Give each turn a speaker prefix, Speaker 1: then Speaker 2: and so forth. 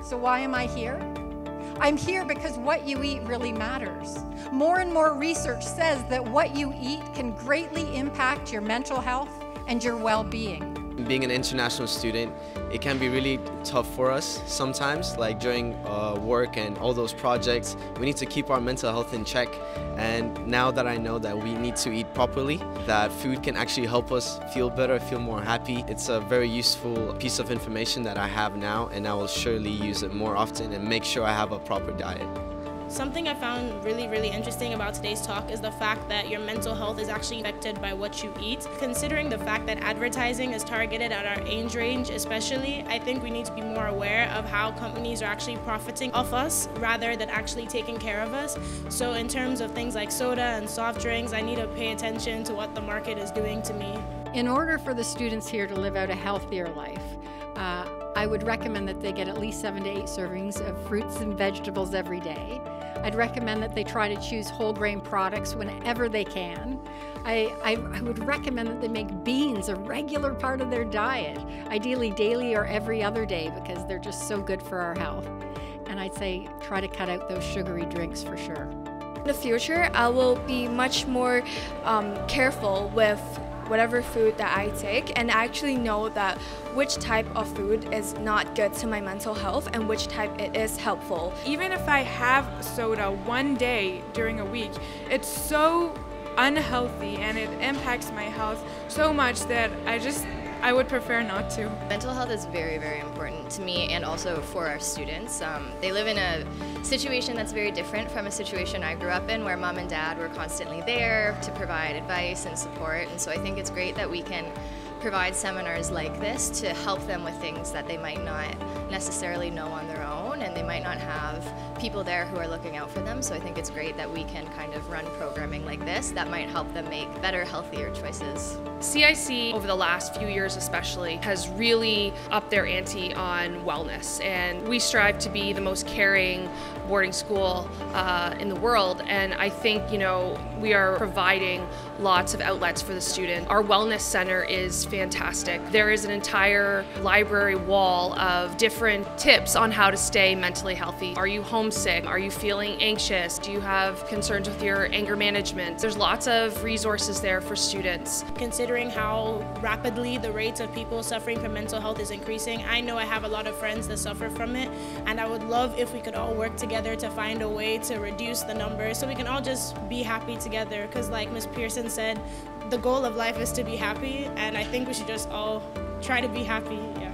Speaker 1: So why am I here? I'm here because what you eat really matters. More and more research says that what you eat can greatly impact your mental health and your well-being.
Speaker 2: Being an international student, it can be really tough for us sometimes, like during work and all those projects. We need to keep our mental health in check, and now that I know that we need to eat properly, that food can actually help us feel better, feel more happy, it's a very useful piece of information that I have now, and I will surely use it more often and make sure I have a proper diet.
Speaker 3: Something I found really interesting about today's talk is the fact that your mental health is actually affected by what you eat. Considering the fact that advertising is targeted at our age range especially, I think we need to be more aware of how companies are actually profiting off us rather than actually taking care of us. So in terms of things like soda and soft drinks, I need to pay attention to what the market is doing to me.
Speaker 1: In order for the students here to live out a healthier life, I would recommend that they get at least 7 to 8 servings of fruits and vegetables every day. I'd recommend that they try to choose whole grain products whenever they can. I would recommend that they make beans a regular part of their diet, ideally daily or every other day, because they're just so good for our health. And I'd say try to cut out those sugary drinks for sure.
Speaker 4: In the future, I will be much more careful with whatever food that I take, and actually know that which type of food is not good to my mental health and which type it is helpful.
Speaker 5: Even if I have soda one day during a week, it's so unhealthy and it impacts my health so much that I would prefer not to.
Speaker 6: Mental health is very important to me and also for our students. They live in a situation that's very different from a situation I grew up in, where mom and dad were constantly there to provide advice and support, and so I think it's great that we can provide seminars like this to help them with things that they might not necessarily know on their own, and they might not have people there who are looking out for them. So I think it's great that we can kind of run programming like this that might help them make better, healthier choices.
Speaker 7: CIC, over the last few years especially, has really upped their ante on wellness, and we strive to be the most caring boarding school in the world, and I think, you know, we are providing lots of outlets for the student. Our wellness center is fantastic. There is an entire library wall of different tips on how to stay mentally healthy. Are you homesick? Are you feeling anxious? Do you have concerns with your anger management? There's lots of resources there for students.
Speaker 3: Considering how rapidly the rates of people suffering from mental health is increasing, I know I have a lot of friends that suffer from it, and I would love if we could all work together to find a way to reduce the numbers so we can all just be happy together, because like Ms. Pearson said, the goal of life is to be happy, and I think we should just all try to be happy. Yeah.